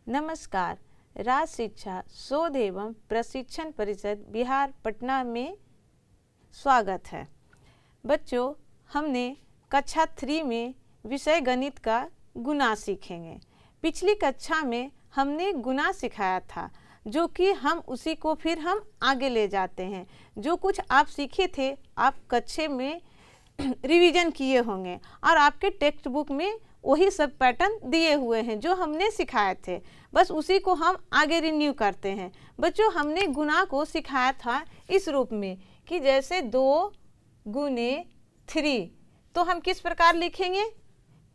नमस्कार। राज्य शिक्षा शोध एवं प्रशिक्षण परिषद बिहार पटना में स्वागत है। बच्चों, हमने कक्षा 3 में विषय गणित का गुणा सीखेंगे। पिछली कक्षा में हमने गुणा सिखाया था, जो कि हम उसी को फिर हम आगे ले जाते हैं। जो कुछ आप सीखे थे आप कक्षा में रिवीजन किए होंगे और आपके टेक्स्ट बुक में वही सब पैटर्न दिए हुए हैं जो हमने सिखाए थे। बस उसी को हम आगे रिन्यू करते हैं। बच्चों, हमने गुणा को सिखाया था इस रूप में कि जैसे 2 गुने 3, तो हम किस प्रकार लिखेंगे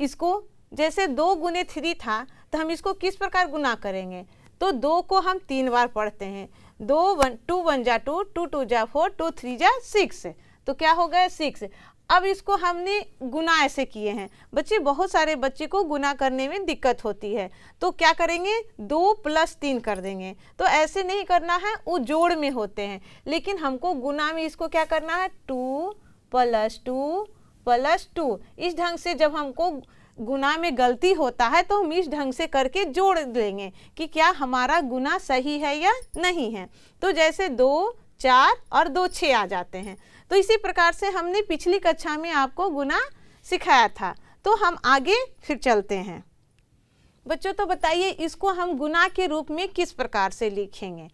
इसको। जैसे 2 गुने 3 था तो हम इसको किस प्रकार गुना करेंगे। तो 2 को हम 3 बार पढ़ते हैं। 2 1 जा 2, 2 2 जा 4, 2 3 जा 6, तो क्या हो गया 6। अब इसको हमने गुना ऐसे किए हैं। बच्चे, बहुत सारे बच्चे को गुना करने में दिक्कत होती है, तो क्या करेंगे 2 + 3 कर देंगे। तो ऐसे नहीं करना है, वो जोड़ में होते हैं। लेकिन हमको गुना में इसको क्या करना है 2 + 2 + 2। इस ढंग से जब हमको गुना में गलती होता है तो हम इस ढंग से करके जोड़ लेंगे कि क्या हमारा गुना सही है या नहीं है। तो जैसे 2 4 और 2 6 आ जाते हैं। तो इसी प्रकार से हमने पिछली कक्षा में आपको गुना सिखाया था। तो हम आगे फिर चलते हैं। बच्चों, तो बताइए इसको हम गुना के रूप में किस प्रकार से लिखेंगे।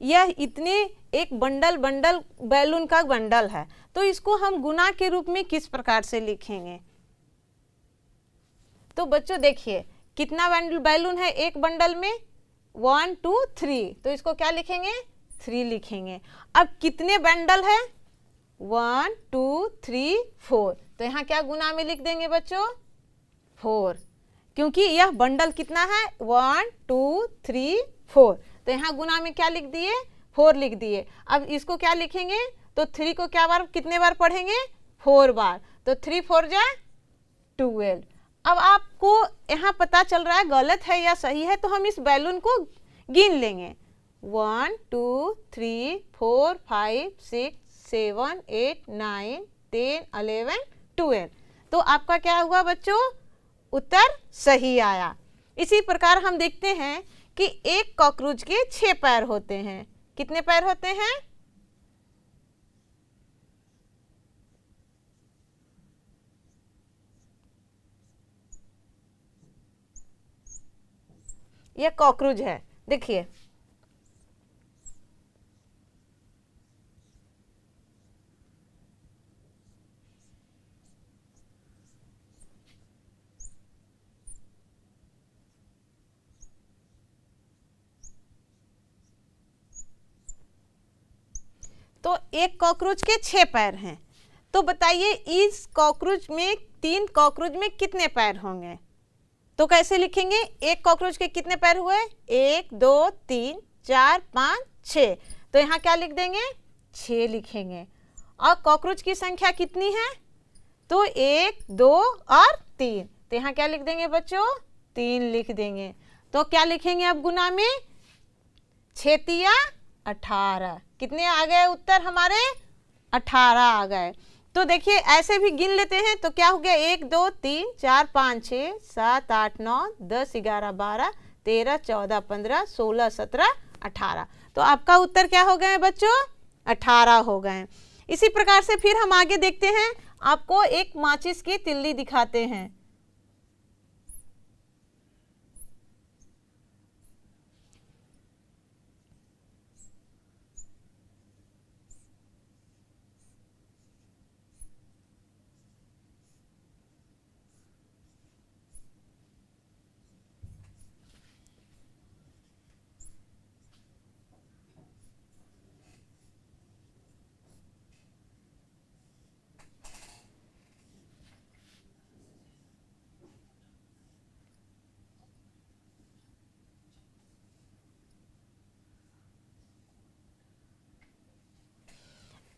यह इतने एक बंडल बैलून का बंडल है, तो इसको हम गुना के रूप में किस प्रकार से लिखेंगे। तो बच्चों देखिए, कितना बैलून है एक बंडल में 1 2 3, तो इसको क्या लिखेंगे 3 लिखेंगे। अब कितने बंडल है 1 2 3 4, तो यहाँ क्या गुना में लिख देंगे बच्चों 4, क्योंकि यह बंडल कितना है 1 2 3 4, तो यहाँ गुना में क्या लिख दिए 4 लिख दिए। अब इसको क्या लिखेंगे, तो 3 को कितने बार पढ़ेंगे 4 बार, तो 3 4 जा 12। अब आपको यहाँ पता चल रहा है गलत है या सही है, तो हम इस बैलून को गिन लेंगे 1 2 3 4 5 6 7 8 9 10 11 12। तो आपका क्या हुआ बच्चों, उत्तर सही आया। इसी प्रकार हम देखते हैं कि एक कॉकरोच के 6 पैर होते हैं। कितने पैर होते हैं, यह कॉकरोच है। देखिए तो एक कॉकरोच के 6 पैर हैं। तो बताइए इस कॉकरोच में 3 कॉकरोच में कितने पैर होंगे। तो कैसे लिखेंगे, एक कॉकरोच के कितने पैर हुए 1 2 3 4 5 6, तो यहाँ क्या लिख देंगे 6 लिखेंगे। और कॉकरोच की संख्या कितनी है, तो 1 2 और 3, तो यहाँ क्या लिख देंगे बच्चों 3 लिख देंगे। तो क्या लिखेंगे अब गुना में 6 तिया 18, कितने आ गए उत्तर हमारे 18 आ गए। तो देखिए ऐसे भी गिन लेते हैं, तो क्या हो गया 1 2 3 4 5 6 7 8 9 10 11 12 13 14 15 16 17 18, तो आपका उत्तर क्या हो गए बच्चों 18 हो गए। इसी प्रकार से फिर हम आगे देखते हैं, आपको एक माचिस की तिल्ली दिखाते हैं।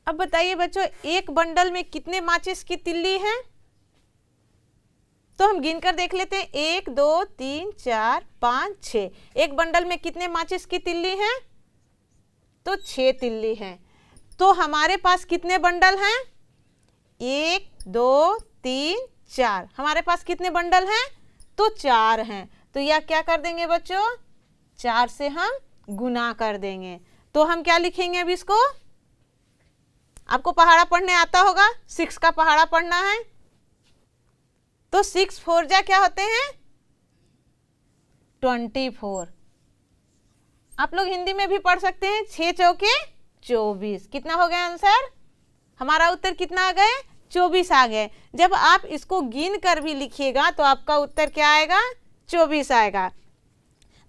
अब बताइए बच्चों, एक बंडल में कितने माचिस की तिल्ली हैं। तो हम गिनकर देख लेते हैं 1 2 3 4 5 6, एक बंडल में कितने माचिस की तिल्ली हैं, तो 6 तिल्ली हैं। तो हमारे पास कितने बंडल हैं 1 2 3 4, हमारे पास कितने बंडल हैं, तो 4 हैं। तो तो यह क्या कर देंगे बच्चों, 4 से हम गुना कर देंगे। तो हम क्या लिखेंगे अब इसको, आपको पहाड़ा पढ़ने आता होगा, 6 का पहाड़ा पढ़ना है। तो 6 4 जा क्या होते हैं 24। आप लोग हिंदी में भी पढ़ सकते हैं, 6 चौके 24। कितना हो गया आंसर, हमारा उत्तर कितना आ गए 24 आ गए। जब आप इसको गिन कर भी लिखिएगा तो आपका उत्तर क्या आएगा 24 आएगा।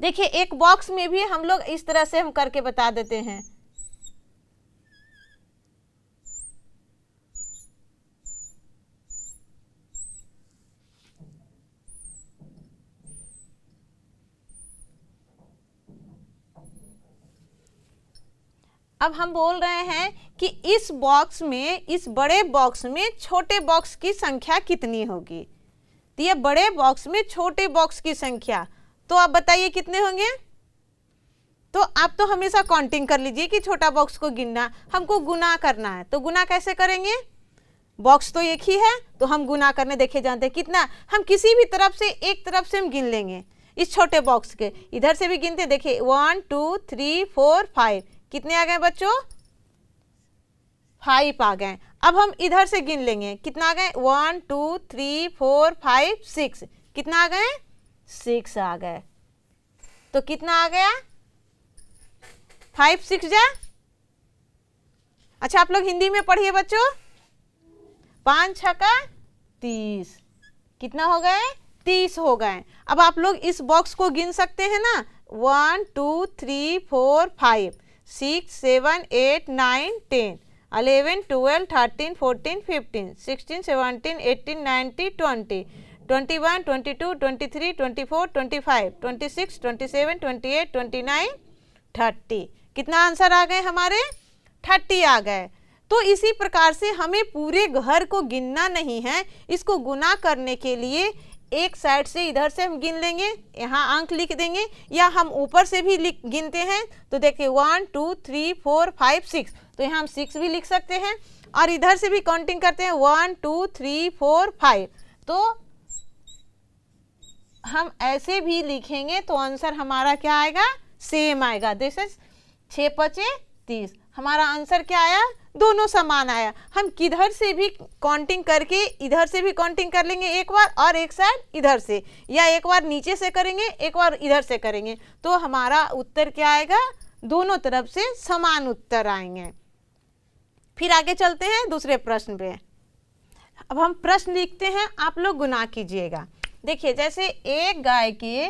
देखिए एक बॉक्स में भी हम लोग इस तरह से हम करके बता देते हैं। अब हम बोल रहे हैं कि इस बॉक्स में, इस बड़े बॉक्स में छोटे बॉक्स की संख्या कितनी होगी। तो ये बड़े बॉक्स में छोटे बॉक्स की संख्या, तो आप बताइए कितने होंगे। तो आप तो हमेशा काउंटिंग कर लीजिए कि छोटा बॉक्स को गिनना, हमको गुना करना है। तो गुना कैसे करेंगे, बॉक्स तो एक ही है तो हम गुना करने देखे जानते हैं कितना, हम किसी भी तरफ से एक तरफ से हम गिन लेंगे इस छोटे बॉक्स के, इधर से भी गिनते, देखिए 1 2 3 4 5, कितने आ गए बच्चों 5 आ गए। अब हम इधर से गिन लेंगे, कितना आ गए 1 2 3 4 5 6, कितना आ गए 6 आ गए। तो कितना आ गया 5 6 जा। अच्छा आप लोग हिंदी में पढ़िए बच्चों, 5 छक्का 30, कितना हो गए 30 हो गए। अब आप लोग इस बॉक्स को गिन सकते हैं ना, 1 2 3 4 5 6 7 8 9 10 11 12 13 14 15 16 17 18 19 20 21 22 23 24 25 26 27 28 29 30, कितना आंसर आ गए हमारे 30 आ गए। तो इसी प्रकार से हमें पूरे घर को गिनना नहीं है, इसको गुना करने के लिए एक साइड से इधर से हम गिन लेंगे, यहाँ अंक लिख देंगे, या हम ऊपर से भी गिनते हैं। तो देखिए 1 2 3 4 5 6, तो यहाँ हम 6 भी लिख सकते हैं, और इधर से भी काउंटिंग करते हैं 1 2 3 4 5, तो हम ऐसे भी लिखेंगे तो आंसर हमारा क्या आएगा सेम आएगा। दिस इज 6 5 30, हमारा आंसर क्या आया दोनों समान आया। हम किधर से भी काउंटिंग करके इधर से भी काउंटिंग कर लेंगे एक बार, और एक साइड इधर से, या एक बार नीचे से करेंगे एक बार इधर से करेंगे, तो हमारा उत्तर क्या आएगा दोनों तरफ से समान उत्तर आएंगे। फिर आगे चलते हैं दूसरे प्रश्न पे। अब हम प्रश्न लिखते हैं, आप लोग गुना कीजिएगा। देखिए जैसे एक गाय के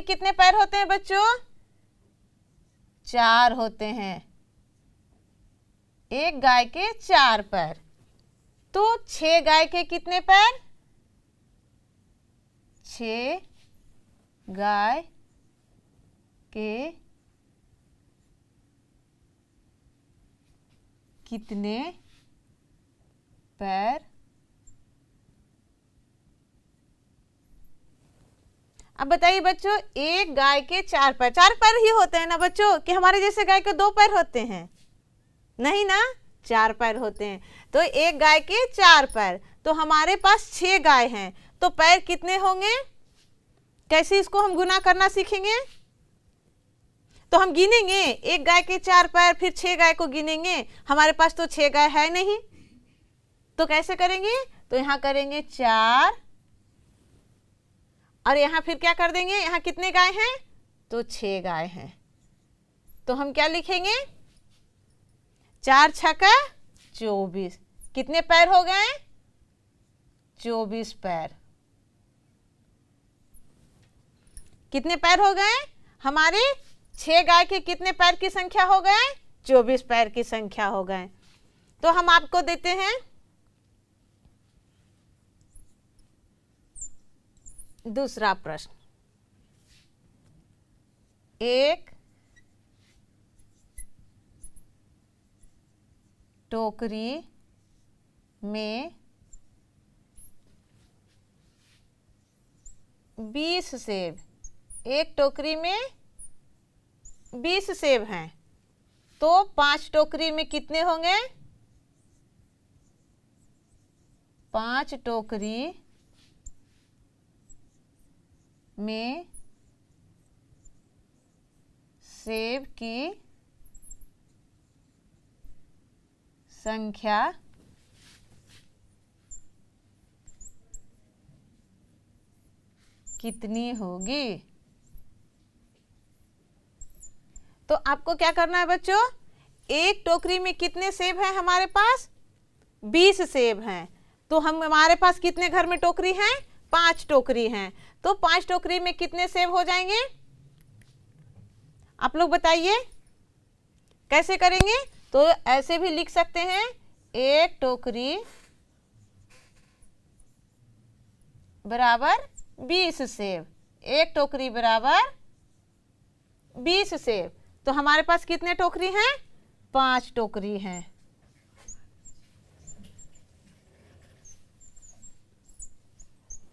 कितने पैर होते हैं बच्चों 4 होते हैं, एक गाय के 4 पैर। तो 6 गाय के कितने पैर, 6 गाय के कितने पैर। अब बताइए बच्चों, एक गाय के 4 पैर, 4 पैर ही होते हैं ना बच्चों, कि हमारे जैसे गाय के 2 पैर होते हैं, नहीं ना 4 पैर होते हैं। तो एक गाय के 4 पैर, तो हमारे पास 6 गाय हैं, तो पैर कितने होंगे, कैसे इसको हम गुना करना सीखेंगे। तो हम गिनेंगे एक गाय के 4 पैर, फिर 6 गाय को गिनेंगे, हमारे पास तो 6 गाय है नहीं, तो कैसे करेंगे, तो यहाँ करेंगे 4, और यहाँ फिर क्या कर देंगे, यहाँ कितने गाय हैं तो 6 गाय हैं, तो हम क्या लिखेंगे 4 छक्का 24, कितने पैर हो गए 24 पैर। कितने पैर हो गए हमारे 6 गाय के कितने पैर की संख्या हो गए 24 पैर की संख्या हो गए। तो हम आपको देते हैं दूसरा प्रश्न। एक टोकरी में 20 सेब, एक टोकरी में 20 सेब हैं, तो 5 टोकरी में कितने होंगे 5 टोकरी में सेब की संख्या कितनी होगी? तो आपको क्या करना है बच्चों, एक टोकरी में कितने सेब हैं हमारे पास? 20 सेब हैं। तो हमारे पास कितने घर में टोकरी हैं? 5 टोकरी हैं। तो 5 टोकरी में कितने सेब हो जाएंगे? आप लोग बताइए कैसे करेंगे? तो ऐसे भी लिख सकते हैं, एक टोकरी बराबर 20 सेब। एक टोकरी बराबर 20 सेब। तो हमारे पास कितने टोकरी हैं? 5 टोकरी हैं।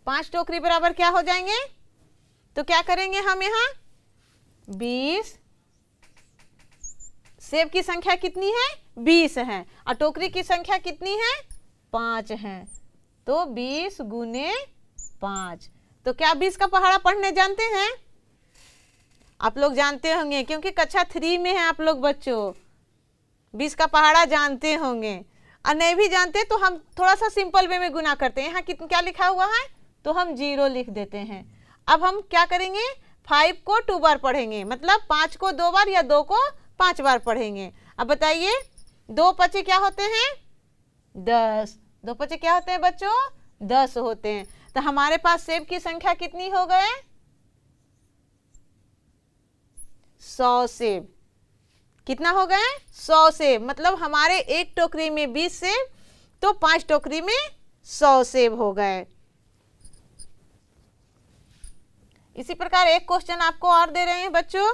पांच टोकरी बराबर क्या हो जाएंगे? तो क्या करेंगे हम यहाँ? 20, सेब की संख्या कितनी है? 20 है, और टोकरी की संख्या कितनी है? 5 है। तो 20 गुने 5। तो क्या 20 का पहाड़ा पढ़ने जानते हैं? आप लोग जानते होंगे, क्योंकि कक्षा 3 में है आप लोग बच्चों। 20 का पहाड़ा जानते होंगे, और नहीं भी जानते तो हम थोड़ा सा सिंपल वे में गुना करते हैं। यहाँ क्या लिखा हुआ है? तो हम 0 लिख देते हैं। अब हम क्या करेंगे? 5 को 2 बार पढ़ेंगे, मतलब 5 को 2 बार या 2 को 5 बार पढ़ेंगे। अब बताइए, 2 पचे क्या होते हैं? 10। 2 पचे क्या होते हैं बच्चों? 10 होते हैं। तो हमारे पास सेब की संख्या कितनी हो गए? 100 सेब। कितना हो गए? 100 सेब। मतलब हमारे एक टोकरी में 20 सेब, तो 5 टोकरी में 100 सेब हो गए। इसी प्रकार एक क्वेश्चन आपको और दे रहे हैं बच्चों।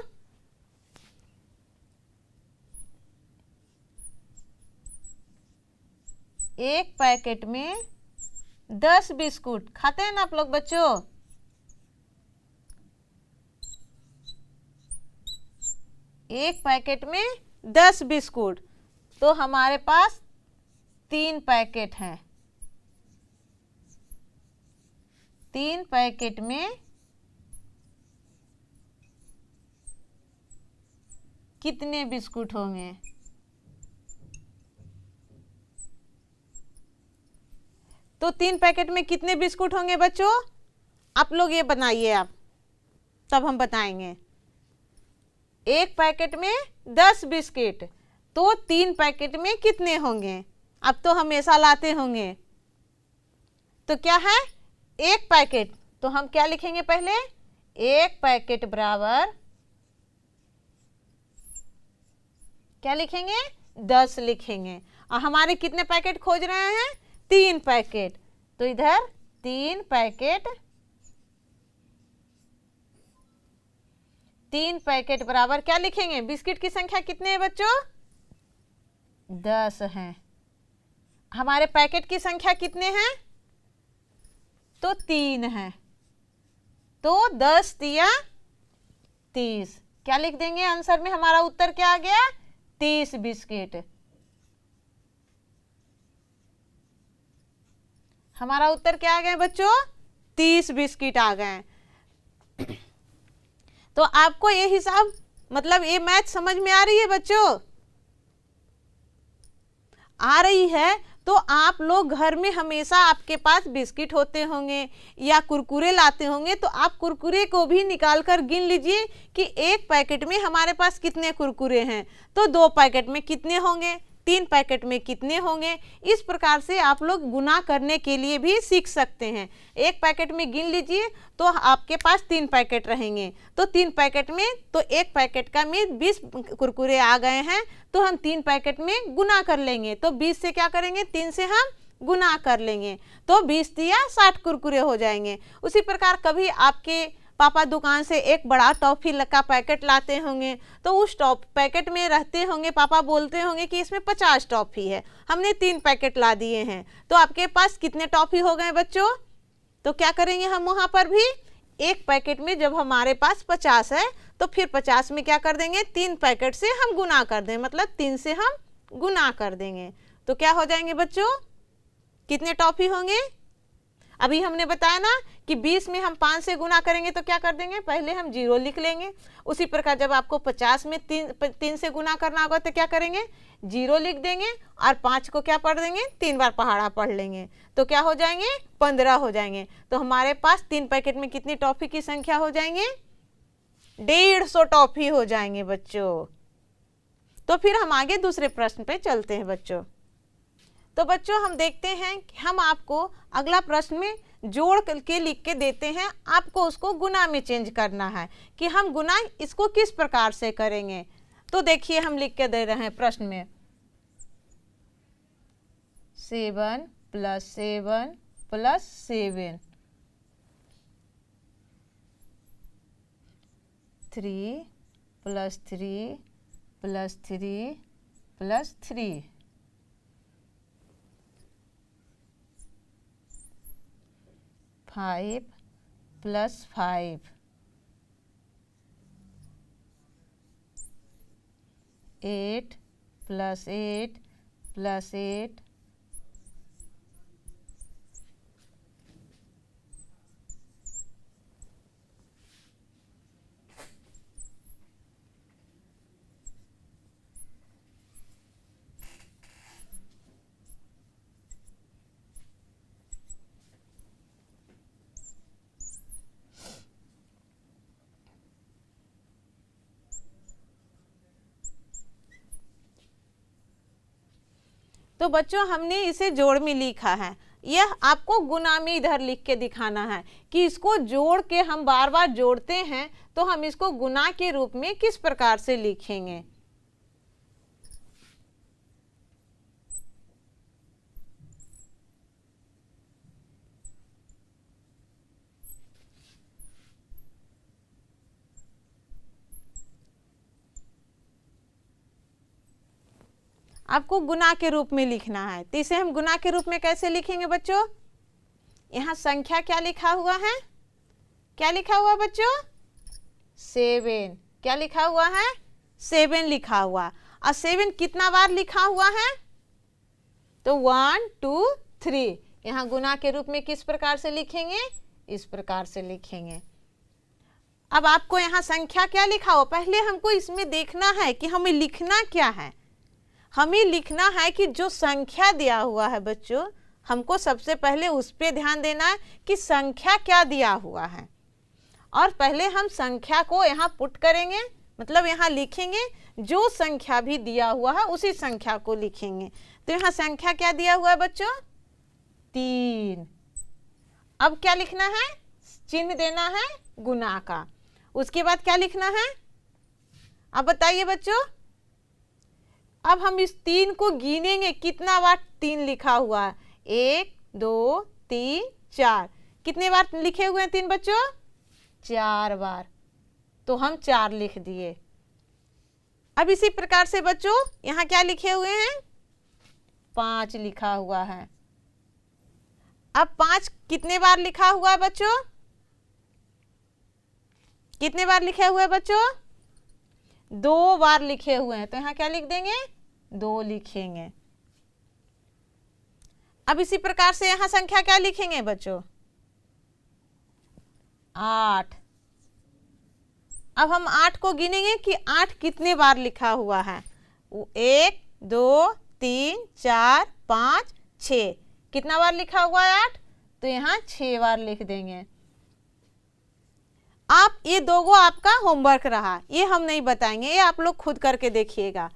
एक पैकेट में 10 बिस्कुट खाते हैं ना आप लोग बच्चों? एक पैकेट में 10 बिस्कुट, तो हमारे पास 3 पैकेट हैं। 3 पैकेट में कितने बिस्कुट होंगे? तो 3 पैकेट में कितने बिस्कुट होंगे बच्चों? आप लोग ये बनाइए, आप तब हम बताएंगे। एक पैकेट में 10 बिस्किट, तो 3 पैकेट में कितने होंगे? अब तो हमेशा लाते होंगे। तो क्या है? एक पैकेट। तो हम क्या लिखेंगे पहले? एक पैकेट बराबर क्या लिखेंगे? 10 लिखेंगे। और हमारे कितने पैकेट खोज रहे हैं? 3 पैकेट। तो इधर 3 पैकेट, 3 पैकेट बराबर क्या लिखेंगे? बिस्किट की संख्या कितने है बच्चों? 10 है। हमारे पैकेट की संख्या कितने हैं? तो 3 है। तो 10 तिया 30। क्या लिख देंगे आंसर में? हमारा उत्तर क्या आ गया? 30 बिस्किट। हमारा उत्तर क्या आ गया बच्चों? 30 बिस्किट आ गए। तो आपको ये हिसाब, मतलब ये मैथ समझ में आ रही है बच्चों? आ रही है। तो आप लोग घर में हमेशा आपके पास बिस्किट होते होंगे या कुरकुरे लाते होंगे, तो आप कुरकुरे को भी निकाल कर गिन लीजिए कि एक पैकेट में हमारे पास कितने कुरकुरे हैं। तो 2 पैकेट में कितने होंगे? 3 पैकेट में कितने होंगे? इस प्रकार से आप लोग गुना करने के लिए भी सीख सकते हैं। एक पैकेट में गिन लीजिए तो आपके पास 3 पैकेट रहेंगे। तो 3 पैकेट में, तो एक पैकेट का में 20 कुरकुरे आ गए हैं, तो हम 3 पैकेट में गुना कर लेंगे। तो 20 से क्या करेंगे? 3 से हम गुना कर लेंगे, तो 20 या 60 कुरकुरे हो जाएंगे। उसी प्रकार कभी आपके पापा दुकान से एक बड़ा टॉफी का पैकेट लाते होंगे, तो उस पैकेट में रहते होंगे, पापा बोलते होंगे कि इसमें 50 टॉफी है, हमने 3 पैकेट ला दिए हैं। तो आपके पास कितने टॉफी हो गए बच्चों? तो क्या करेंगे हम वहाँ पर भी? एक पैकेट में जब हमारे पास 50 है, तो फिर 50 में क्या कर देंगे? 3 पैकेट से हम गुना कर देंगे, मतलब 3 से हम गुना कर देंगे। तो क्या हो जाएंगे बच्चों? कितने टॉफी होंगे? अभी हमने बताया ना कि 20 में हम 5 से गुना करेंगे तो क्या कर देंगे, पहले हम 0 लिख लेंगे। उसी प्रकार जब आपको 50 में 3 से गुना करना होगा तो क्या करेंगे, 0 लिख देंगे और 5 को क्या पढ़ देंगे, 3 बार पहाड़ा पढ़ लेंगे तो क्या हो जाएंगे, 15 हो जाएंगे। तो हमारे पास 3 पैकेट में कितनी टॉफी की संख्या हो जाएंगे, 150 टॉफी हो जाएंगे बच्चों। तो फिर हम आगे दूसरे प्रश्न पे चलते हैं बच्चों। तो बच्चों हम देखते हैं कि हम आपको अगला प्रश्न में जोड़ के लिख के देते हैं, आपको उसको गुना में चेंज करना है कि हम गुना इसको किस प्रकार से करेंगे। तो देखिए हम लिख के दे रहे हैं प्रश्न में 7 + 7 + 7, 3 + 3 + 3 + 3, 5 + 5, 8 + 8 + 8, तो बच्चों हमने इसे जोड़ में लिखा है, यह आपको गुना में इधर लिख के दिखाना है कि इसको जोड़ के हम बार बार जोड़ते हैं तो हम इसको गुना के रूप में किस प्रकार से लिखेंगे। आपको गुना के रूप में लिखना है, तो इसे हम गुना के रूप में कैसे लिखेंगे बच्चों। यहाँ संख्या क्या लिखा हुआ है, क्या लिखा हुआ बच्चों, 7, क्या लिखा हुआ है, 7 लिखा हुआ। और 7 कितना बार लिखा हुआ है, तो 1 2 3। यहाँ गुना के रूप में किस प्रकार से लिखेंगे, इस प्रकार से लिखेंगे। अब आपको यहाँ संख्या क्या लिखा हुआ, पहले हमको इसमें देखना है कि हमें लिखना क्या है। हमें लिखना है कि जो संख्या दिया हुआ है बच्चों, हमको सबसे पहले उस पे ध्यान देना है कि संख्या क्या दिया हुआ है, और पहले हम संख्या को यहाँ पुट करेंगे, मतलब यहाँ लिखेंगे जो संख्या भी दिया हुआ है उसी संख्या को लिखेंगे। तो यहाँ संख्या क्या दिया हुआ है बच्चों, 3। अब क्या लिखना है, चिन्ह देना है गुना का। उसके बाद क्या लिखना है, अब बताइए बच्चों। अब हम इस 3 को गिनेंगे, कितना बार 3 लिखा हुआ है, 1 2 3 4। कितने बार लिखे हुए हैं 3 बच्चों, 4 बार, तो हम 4 लिख दिए। अब इसी प्रकार से बच्चों यहाँ क्या लिखे हुए हैं, 5 लिखा हुआ है। अब 5 कितने बार लिखा हुआ है बच्चों, कितने बार लिखे हुए हैं बच्चों, 2 बार लिखे हुए हैं, तो यहाँ क्या लिख देंगे, 2 लिखेंगे। अब इसी प्रकार से यहाँ संख्या क्या लिखेंगे बच्चों, 8। अब हम 8 को गिनेंगे कि 8 कितने बार लिखा हुआ है, 1 2 3 4 5 6। कितना बार लिखा हुआ है 8, तो यहाँ 6 बार लिख देंगे। आप ये दोगो आपका होमवर्क रहा, ये हम नहीं बताएंगे, ये आप लोग खुद करके देखिएगा।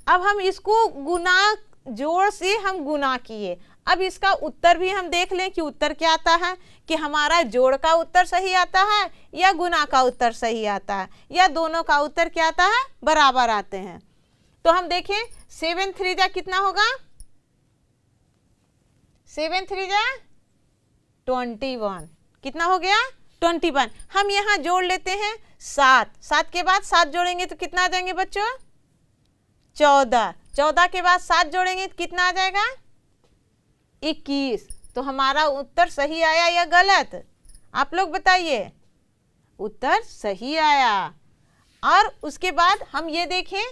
अब हम इसको गुना, जोड़ से हम गुना किए। अब इसका उत्तर भी हम देख लें कि उत्तर क्या आता है, कि हमारा जोड़ का उत्तर सही आता है या गुना का उत्तर सही आता है, या दोनों का उत्तर क्या आता है, बराबर आते हैं। तो हम देखें 7 3 जा कितना होगा, 7 3 जा 21। कितना हो गया, 21। हम यहाँ जोड़ लेते हैं 7, 7 के बाद 7 जोड़ेंगे तो कितना आ जाएंगे बच्चों, 14। 14 के बाद 7 जोड़ेंगे तो कितना आ जाएगा, 21। तो हमारा उत्तर सही आया या गलत, आप लोग बताइए। उत्तर सही आया। और उसके बाद हम ये देखें,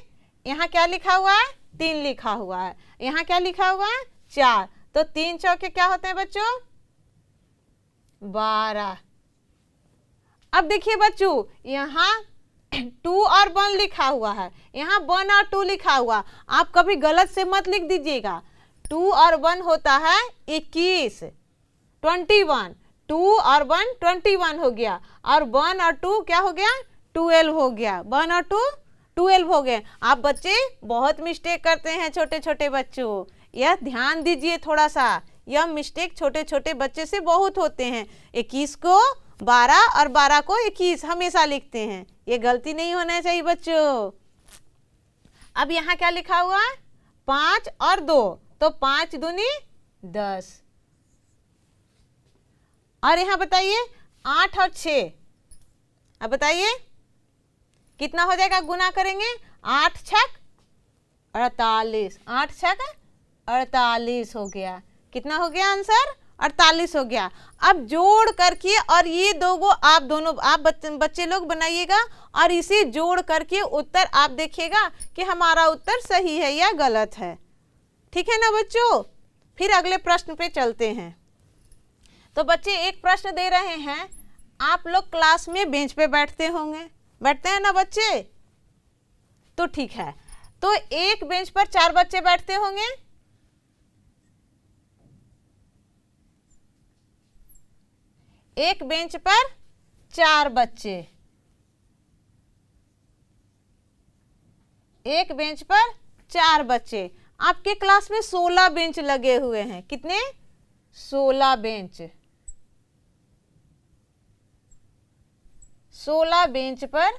यहाँ क्या लिखा हुआ है, 3 लिखा हुआ है, यहाँ क्या लिखा हुआ है, 4। तो 3 चौके क्या होते हैं बच्चों? 12। अब देखिए बच्चों, यहाँ 2 और 1 लिखा हुआ है, यहाँ 1 और 2 लिखा हुआ, आप कभी गलत से मत लिख दीजिएगा। 2 और 1 होता है 21, 21। 2 और 1 21 हो गया, और 1 और 2 क्या हो गया? 12 हो गया। 1 और 2 12 हो गए। आप बच्चे बहुत मिस्टेक करते हैं, छोटे छोटे बच्चों, यह ध्यान दीजिए थोड़ा सा। यह मिस्टेक छोटे छोटे बच्चे से बहुत होते हैं। 21 को 12 और 12 को 21 हमेशा लिखते हैं, ये गलती नहीं होना चाहिए बच्चों। अब यहाँ क्या लिखा हुआ है? 5 और 2, तो 5 दूनी 10। और यहाँ बताइए 8 और 6, अब बताइए कितना हो जाएगा? गुना करेंगे, 8 छक 48, 8 छक 48 हो गया। कितना हो गया आंसर? 48 हो गया। अब जोड़ करके, और ये आप बच्चे लोग बनाइएगा, और इसे जोड़ करके उत्तर आप देखिएगा कि हमारा उत्तर सही है या गलत है। ठीक है ना बच्चों? फिर अगले प्रश्न पे चलते हैं। तो बच्चे एक प्रश्न दे रहे हैं, आप लोग क्लास में बेंच पे बैठते होंगे, बैठते हैं ना बच्चे? तो ठीक है, तो एक बेंच पर 4 बच्चे बैठते होंगे। एक बेंच पर 4 बच्चे, एक बेंच पर 4 बच्चे। आपके क्लास में 16 बेंच लगे हुए हैं। कितने? 16 बेंच। 16 बेंच पर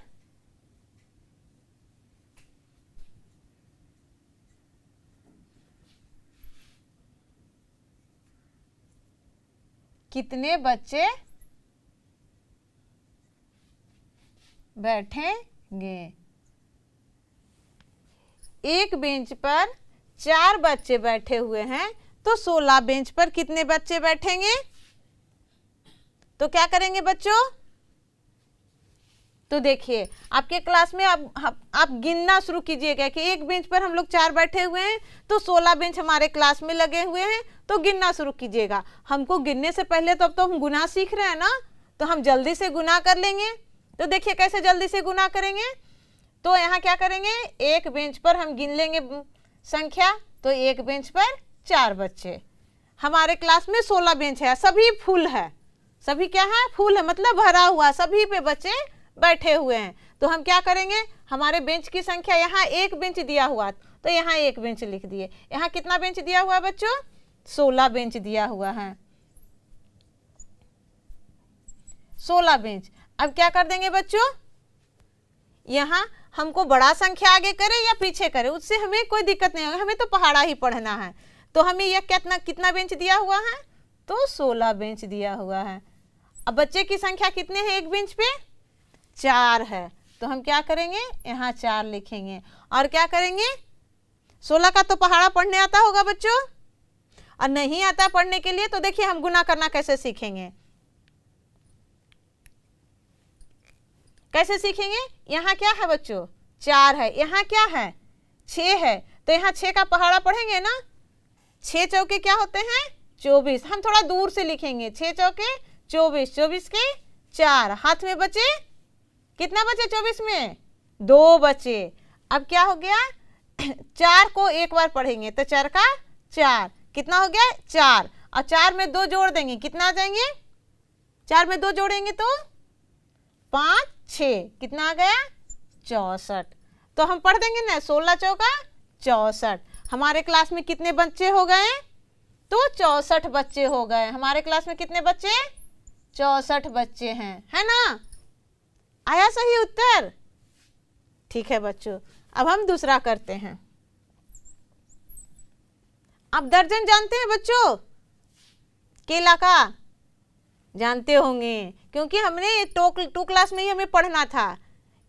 कितने बच्चे बैठेंगे? एक बेंच पर 4 बच्चे बैठे हुए हैं, तो 16 बेंच पर कितने बच्चे बैठेंगे? तो क्या करेंगे बच्चों? तो देखिए, आपके क्लास में आप गिनना शुरू कीजिएगा कि एक बेंच पर हम लोग 4 बैठे हुए हैं, तो 16 बेंच हमारे क्लास में लगे हुए हैं, तो गिनना शुरू कीजिएगा। हमको गिनने से पहले तो अब तो हम गुना सीख रहे हैं ना, तो हम जल्दी से गुना कर लेंगे। तो देखिए कैसे जल्दी से गुना करेंगे। तो यहाँ क्या करेंगे? एक बेंच पर हम गिन लेंगे संख्या, तो एक बेंच पर 4 बच्चे। हमारे क्लास में 16 बेंच है, सभी फुल है, सभी क्या है? फुल है, मतलब भरा हुआ, सभी पे बच्चे बैठे हुए हैं। तो हम क्या करेंगे? हमारे बेंच की संख्या, यहाँ एक बेंच दिया हुआ, तो यहाँ एक बेंच लिख दिए। यहाँ कितना बेंच दिया हुआ है बच्चों? 16 बेंच दिया हुआ है, 16 बेंच। अब क्या कर देंगे बच्चों? यहाँ हमको बड़ा संख्या आगे करे या पीछे करे, उससे हमें कोई दिक्कत नहीं होगी, हमें तो पहाड़ा ही पढ़ना है। तो हमें यह कितना बेंच दिया हुआ है? तो 16 बेंच दिया हुआ है। अब बच्चे की संख्या कितने हैं एक बेंच पे? 4 है, तो हम क्या करेंगे? यहाँ 4 लिखेंगे। और क्या करेंगे? 16 का तो पहाड़ा पढ़ने आता होगा बच्चों, और नहीं आता पढ़ने के लिए तो देखिए हम गुना करना कैसे सीखेंगे। कैसे सीखेंगे? यहाँ क्या है बच्चों? 4 है, यहाँ क्या है? 6 है, तो यहाँ 6 का पहाड़ा पढ़ेंगे ना। 6 चौके क्या होते हैं? 24। हम थोड़ा दूर से लिखेंगे, 6 चौके 24, 24 के 4, हाथ में बचे कितना बचे? 24 में 2 बचे। अब क्या हो गया? 4 को एक बार पढ़ेंगे, तो 4 का 4, कितना हो गया? 4, और 4 में 2 जोड़ देंगे, कितना आ जाएंगे? 4 में 2 जोड़ेंगे तो 5, 6, कितना आ गया? 64। तो हम पढ़ देंगे ना, 16 चौका 64। हमारे क्लास में कितने बच्चे हो गए? तो 64 बच्चे हो गए। हमारे क्लास में कितने बच्चे? 64 बच्चे हैं, है ना? आया सही उत्तर? ठीक है बच्चों, अब हम दूसरा करते हैं। आप दर्जन जानते हैं बच्चों? केला का जानते होंगे, क्योंकि हमने टू क्लास में ही हमें पढ़ना था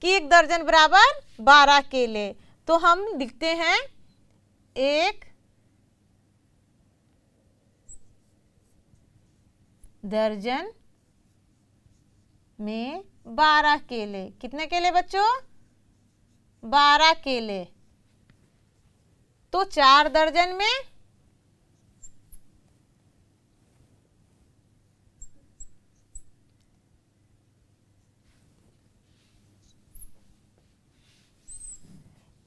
कि 1 दर्जन बराबर 12 केले। तो हम लिखते हैं 1 दर्जन में 12 केले। कितने केले बच्चों? 12 केले। तो 4 दर्जन में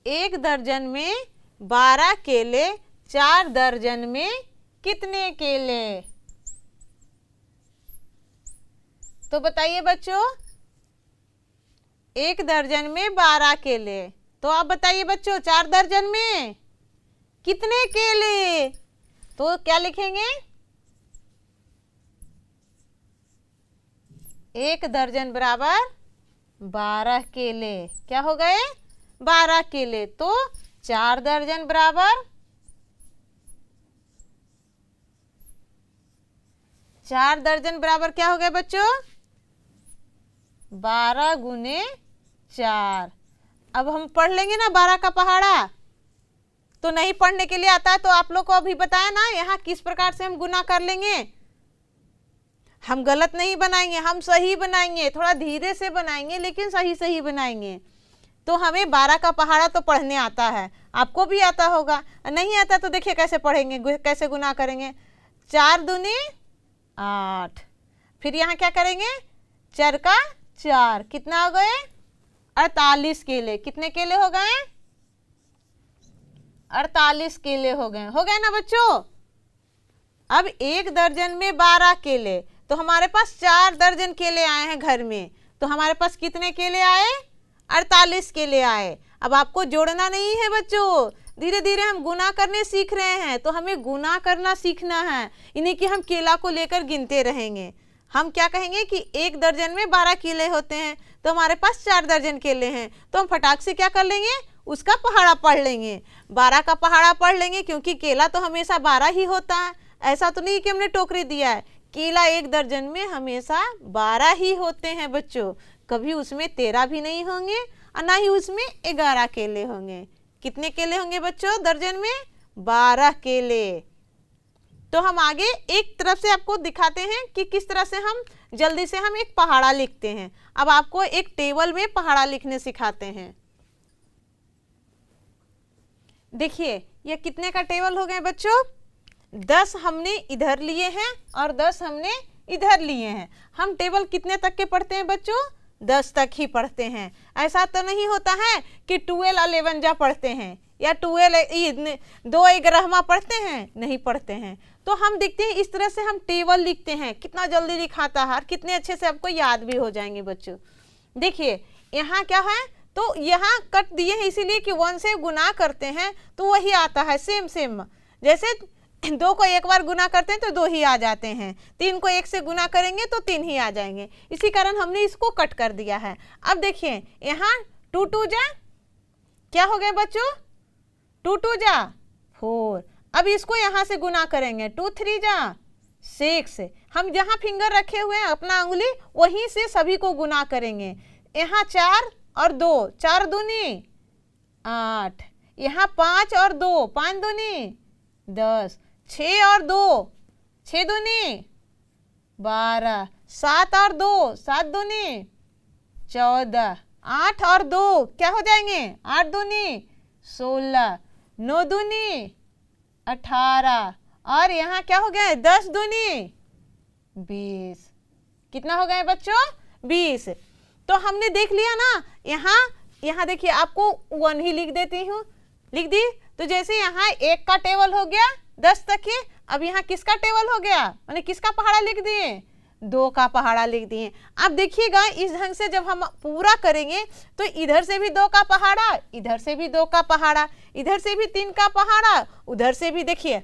एक दर्जन में 12 केले, 4 दर्जन में कितने केले? तो बताइए बच्चों, एक दर्जन में 12 केले, तो आप बताइए बच्चों 4 दर्जन में कितने केले? तो क्या लिखेंगे? एक दर्जन बराबर 12 केले। क्या हो गए? 12 केले। तो 4 दर्जन बराबर 4 दर्जन बराबर क्या हो गया बच्चों? 12 गुने 4। अब हम पढ़ लेंगे ना 12 का पहाड़ा। तो नहीं पढ़ने के लिए आता तो आप लोग को अभी बताया ना यहाँ किस प्रकार से हम गुना कर लेंगे। हम गलत नहीं बनाएंगे, हम सही बनाएंगे, थोड़ा धीरे से बनाएंगे लेकिन सही सही बनाएंगे। तो हमें 12 का पहाड़ा तो पढ़ने आता है, आपको भी आता होगा। नहीं आता तो देखिए कैसे पढ़ेंगे, कैसे गुना करेंगे। 4 दूनी 8, फिर यहाँ क्या करेंगे? 4 का 4, कितना हो गए? 48 केले। कितने केले हो गए? 48 केले हो गए। हो गए ना बच्चों? अब एक दर्जन में 12 केले, तो हमारे पास 4 दर्जन केले आए हैं घर में। तो हमारे पास कितने केले आए? 48 केले आए। अब आपको जोड़ना नहीं है बच्चों, धीरे धीरे हम गुना करने सीख रहे हैं, तो हमें गुना करना सीखना है। इन्हीं कि हम केला को लेकर गिनते रहेंगे। हम क्या कहेंगे कि एक दर्जन में 12 केले होते हैं, तो हमारे पास 4 दर्जन केले हैं, तो हम फटाक से क्या कर लेंगे? उसका पहाड़ा पढ़ लेंगे। 12 का पहाड़ा पढ़ लेंगे, क्योंकि केला तो हमेशा 12 ही होता है। ऐसा तो नहीं कि हमने टोकरी दिया है, केला एक दर्जन में हमेशा 12 ही होते हैं बच्चों। कभी उसमें 13 भी नहीं होंगे और ना ही उसमें 11 केले होंगे। कितने केले होंगे बच्चों दर्जन में? 12 केले। तो हम आगे एक तरफ से आपको दिखाते हैं कि किस तरह से हम जल्दी से हम एक पहाड़ा लिखते हैं। अब आपको एक टेबल में पहाड़ा लिखने सिखाते हैं। देखिए ये कितने का टेबल हो गए बच्चों? 10 हमने इधर लिए हैं और 10 हमने इधर लिए हैं। हम टेबल कितने तक के पढ़ते हैं बच्चों? 10 तक ही पढ़ते हैं। ऐसा तो नहीं होता है कि 12 11 जा पढ़ते हैं या 12 2 11 पढ़ते हैं, नहीं पढ़ते हैं। तो हम देखते हैं इस तरह से हम टेबल लिखते हैं, कितना जल्दी लिखाता है और कितने अच्छे से आपको याद भी हो जाएंगे बच्चों। देखिए यहाँ क्या है, तो यहाँ कट दिए हैं इसीलिए कि 1 से गुना करते हैं तो वही आता है सेम सेम। जैसे 2 को एक बार गुना करते हैं तो 2 ही आ जाते हैं, 3 को 1 से गुना करेंगे तो 3 ही आ जाएंगे। इसी कारण हमने इसको कट कर दिया है। अब देखिए यहाँ 2 2 जा क्या हो गए बच्चों? 2 2 जा 4। अब इसको यहाँ से गुना करेंगे, 2 3 जा 6। हम जहाँ फिंगर रखे हुए हैं अपना उंगली वहीं से सभी को गुना करेंगे। यहाँ 4 और 2, 4 दूनी 8। यहाँ 5 और 2, 5 दूनी 10। 6 और 2, 6 दूनी 12। 7 और 2, 7 दूनी 14। 8 और 2 क्या हो जाएंगे? 8 दूनी 16। 9 दूनी 18 और यहाँ क्या हो गया? 10 दूनी 20। कितना हो गए बच्चों? 20। तो हमने देख लिया ना, यहाँ देखिए आपको 1 ही लिख देती हूँ, लिख दी। तो जैसे यहाँ 1 का टेबल हो गया 10 तक ही। अब यहाँ किसका टेबल हो गया, मैंने किसका पहाड़ा लिख दिए? 2 का पहाड़ा लिख दिए। अब देखिएगा इस ढंग से जब हम पूरा करेंगे तो इधर से भी 2 का पहाड़ा, इधर से भी 2 का पहाड़ा, इधर से भी 3 का पहाड़ा, उधर से भी। देखिए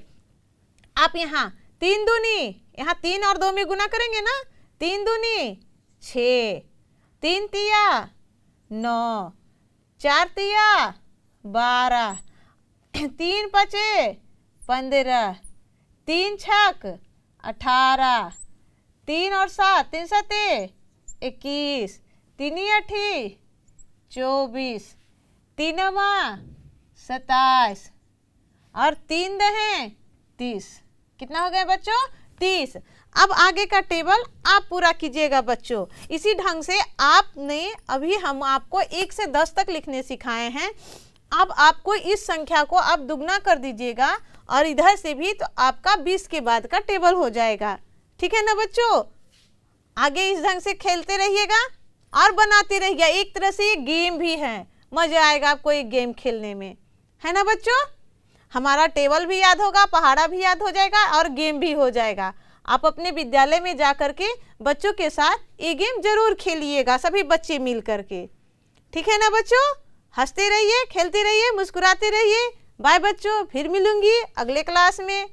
आप यहाँ 3 दूनी, यहाँ 3 और 2 में गुना करेंगे ना, 3 दूनी 6, 3 तिया 9, 4 तिया 12, 3 पचे 15, 3 छक 18, 3 और 7, 3 सते 21, 3 8 24, 3 27 और 3 दहें 30। कितना हो गया बच्चों? 30। अब आगे का टेबल आप पूरा कीजिएगा बच्चों। इसी ढंग से अभी हम आपको 1 से 10 तक लिखने सिखाए हैं। अब आपको इस संख्या को आप दुगना कर दीजिएगा और इधर से भी, तो आपका 20 के बाद का टेबल हो जाएगा। ठीक है ना बच्चों? आगे इस ढंग से खेलते रहिएगा और बनाते रहिएगा। एक तरह से ये गेम भी है, मज़ा आएगा आपको एक गेम खेलने में, है ना बच्चों। हमारा टेबल भी याद होगा, पहाड़ा भी याद हो जाएगा और गेम भी हो जाएगा। आप अपने विद्यालय में जा कर के बच्चों के साथ ये गेम जरूर खेलिएगा, सभी बच्चे मिल कर के, ठीक है ना बच्चों। हंसते रहिए, खेलते रहिए, मुस्कुराते रहिए। बाय बच्चों, फिर मिलूंगी अगले क्लास में।